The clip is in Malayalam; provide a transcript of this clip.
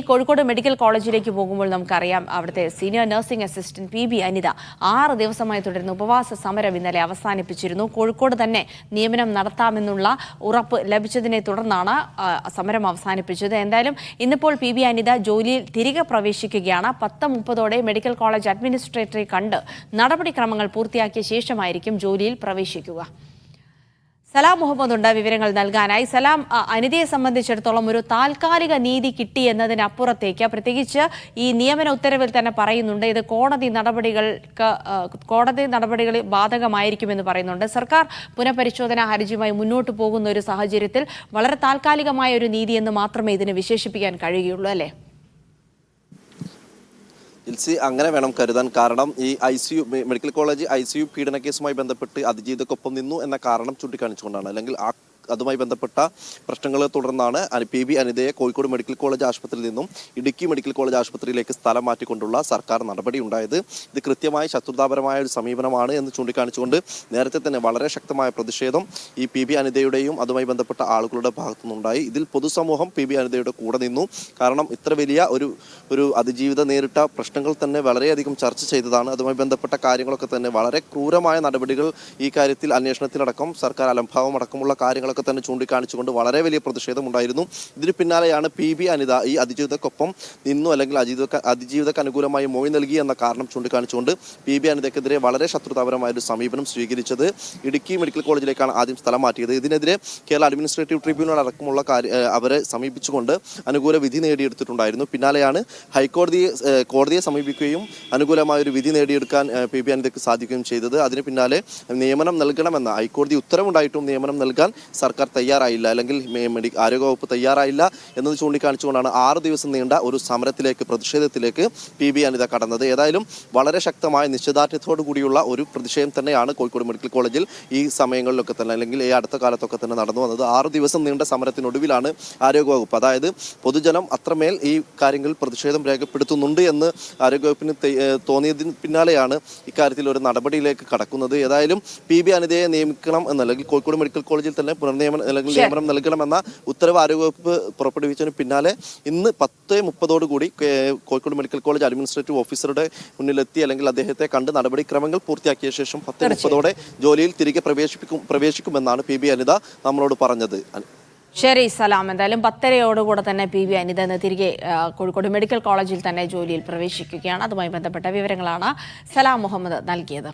കോഴിക്കോട് മെഡിക്കൽ കോളേജിലേക്ക് പോകുമ്പോൾ നമുക്കറിയാം അവിടുത്തെ senior nursing assistant PB Anitha 6 ദിവസമായി തുടരുന്ന ഉപവാസ സമരം ഇന്നലെ അവസാനിപ്പിച്ചിരുന്നു. കോഴിക്കോട് തന്നെ നിയമനം നടത്താമെന്നുള്ള ഉറപ്പ് ലഭിച്ചതിനെ തുടർന്നാണ് സമരം അവസാനിപ്പിച്ചത്. എന്തായാലും ഇന്നിപ്പോൾ PB അനിത ജോലിയിൽ തിരികെ പ്രവേശിക്കുകയാണ്. 10:30 മെഡിക്കൽ കോളേജ് അഡ്മിനിസ്ട്രേറ്ററെ കണ്ട് നടപടിക്രമങ്ങൾ പൂർത്തിയാക്കിയ ശേഷമായിരിക്കും ജോലിയിൽ പ്രവേശിക്കുക. സലാം മുഹമ്മദ് ഉണ്ട് വിവരങ്ങൾ നൽകാനായി. സലാം, അനിതയെ സംബന്ധിച്ചിടത്തോളം ഒരു താൽക്കാലിക നീതി കിട്ടി എന്നതിനപ്പുറത്തേക്ക് പ്രത്യേകിച്ച് ഈ നിയമന ഉത്തരവിൽ തന്നെ പറയുന്നുണ്ട് ഇത് കോടതി നടപടികളിൽ ബാധകമായിരിക്കുമെന്ന് പറയുന്നുണ്ട്. സർക്കാർ പുനഃപരിശോധനാ ഹർജിയുമായി മുന്നോട്ട് പോകുന്ന ഒരു സാഹചര്യത്തിൽ വളരെ താൽക്കാലികമായ ഒരു നീതി എന്ന് മാത്രമേ ഇതിനെ വിശേഷിപ്പിക്കാൻ കഴിയുള്ളൂ, അല്ലേ? അങ്ങനെ വേണം കരുതാൻ. കാരണം ഈ മെഡിക്കൽ കോളേജ് ICU പീഡന കേസുമായി ബന്ധപ്പെട്ട് അതിജീവിതക്കൊപ്പം നിന്നു എന്ന കാരണം ചൂണ്ടിക്കാണിച്ചുകൊണ്ടാണ്, അല്ലെങ്കിൽ അതുമായി ബന്ധപ്പെട്ട പ്രശ്നങ്ങളെ തുടർന്നാണ് PB അനിതയെ കോഴിക്കോട് മെഡിക്കൽ കോളേജ് ആശുപത്രിയിൽ നിന്നും ഇടുക്കി മെഡിക്കൽ കോളേജ് ആശുപത്രിയിലേക്ക് സ്ഥലം മാറ്റിക്കൊണ്ടുള്ള സർക്കാർ നടപടി ഉണ്ടായത്. ഇത് കൃത്യമായി ശത്രുതാപരമായ ഒരു സമീപനമാണ് എന്ന് ചൂണ്ടിക്കാണിച്ചുകൊണ്ട് നേരത്തെ തന്നെ വളരെ ശക്തമായ പ്രതിഷേധം ഈ PB അനിതയുടെയും അതുമായി ബന്ധപ്പെട്ട ആളുകളുടെ ഭാഗത്തുനിന്നുണ്ടായി. ഇതിൽ പൊതുസമൂഹം PB അനിതയുടെ കൂടെ നിന്നു. കാരണം ഇത്ര വലിയ ഒരു അതിജീവിത നേരിട്ട പ്രശ്നങ്ങൾ തന്നെ വളരെയധികം ചർച്ച ചെയ്തതാണ്. അതുമായി ബന്ധപ്പെട്ട കാര്യങ്ങളൊക്കെ തന്നെ വളരെ ക്രൂരമായ നടപടികൾ ഈ കാര്യത്തിൽ അന്വേഷണത്തിലടക്കം സർക്കാർ അലംഭാവം അടക്കമുള്ള കാര്യങ്ങളൊക്കെ തന്നെ ചൂണ്ടിക്കാണിച്ചുകൊണ്ട് വളരെ വലിയ പ്രതിഷേധം ഉണ്ടായിരുന്നു. ഇതിന് പിന്നാലെയാണ് PB അനിത ഈ അതിജീവിതക്കൊപ്പം നിന്നു, അല്ലെങ്കിൽ അതിജീവിതക്ക് അനുകൂലമായി മൊഴി നൽകി എന്ന കാരണം ചൂണ്ടിക്കാണിച്ചുകൊണ്ട് PB അനിതയ്ക്കെതിരെ വളരെ ശത്രുതാപരമായ ഒരു സമീപനം സ്വീകരിച്ചത്. ഇടുക്കി മെഡിക്കൽ കോളേജിലേക്കാണ് ആദ്യം സ്ഥലം മാറ്റിയത്. ഇതിനെതിരെ കേരള അഡ്മിനിസ്ട്രേറ്റീവ് ട്രിബ്യൂണൽ അടക്കമുള്ള അവരെ സമീപിച്ചുകൊണ്ട് അനുകൂല വിധി നേടിയെടുത്തിട്ടുണ്ടായിരുന്നു. പിന്നാലെയാണ് കോടതിയെ സമീപിക്കുകയും അനുകൂലമായ ഒരു വിധി നേടിയെടുക്കാൻ PB അനിതയ്ക്ക് സാധിക്കുകയും ചെയ്തത്. അതിന് പിന്നാലെ നിയമനം നൽകണമെന്ന ഹൈക്കോടതി ഉത്തരവുണ്ടായിട്ടും നിയമനം നൽകാൻ സർക്കാർ തയ്യാറായില്ല, അല്ലെങ്കിൽ ആരോഗ്യവകുപ്പ് തയ്യാറായില്ല എന്നത് ചൂണ്ടിക്കാണിച്ചുകൊണ്ടാണ് 6 ദിവസം നീണ്ട ഒരു സമരത്തിലേക്ക്, പ്രതിഷേധത്തിലേക്ക് PB അനിത കടന്നത്. ഏതായാലും വളരെ ശക്തമായ നിശ്ചയദാർഢ്യത്തോടു കൂടിയുള്ള ഒരു പ്രതിഷേധം തന്നെയാണ് കോഴിക്കോട് മെഡിക്കൽ കോളേജിൽ ഈ സമയങ്ങളിലൊക്കെ തന്നെ, അല്ലെങ്കിൽ ഈ അടുത്ത കാലത്തൊക്കെ തന്നെ നടന്നു വന്നത്. 6 ദിവസം നീണ്ട സമരത്തിനൊടുവിലാണ് ആരോഗ്യവകുപ്പ്, അതായത് പൊതുജനം അത്രമേൽ ഈ കാര്യങ്ങളിൽ പ്രതിഷേധം രേഖപ്പെടുത്തുന്നുണ്ട് എന്ന് ആരോഗ്യവകുപ്പിന് തോന്നിയതിന് പിന്നാലെയാണ് ഇക്കാര്യത്തിൽ ഒരു നടപടിയിലേക്ക് കടക്കുന്നത്. ഏതായാലും PB അനിതയെ നിയമിക്കണം എന്നല്ലെങ്കിൽ കോഴിക്കോട് മെഡിക്കൽ കോളേജിൽ തന്നെ നിയമനം നൽകണമെന്ന ഉത്തരവ് ആരോഗ്യവകുപ്പ് പുറപ്പെടുവിച്ചതിന് പിന്നാലെ ഇന്ന് 10:30 കോഴിക്കോട് മെഡിക്കൽ കോളേജ് അഡ്മിനിസ്ട്രേറ്റീവ് ഓഫീസറുടെ മുന്നിലെത്തി, അല്ലെങ്കിൽ അദ്ദേഹത്തെ കണ്ട് നടപടിക്രമങ്ങൾ പൂർത്തിയാക്കിയ ശേഷം 10:30 ജോലിയിൽ തിരികെ പ്രവേശിക്കുമെന്നാണ് PB അനിത നമ്മളോട് പറഞ്ഞത്. ശരി സലാം, എന്തായാലും 10:30 തന്നെ PB അനിത തിരികെ കോഴിക്കോട് മെഡിക്കൽ കോളേജിൽ തന്നെ ജോലിയിൽ പ്രവേശിക്കുകയാണ്. അതുമായി ബന്ധപ്പെട്ട വിവരങ്ങളാണ് സലാം മുഹമ്മദ് നൽകിയത്.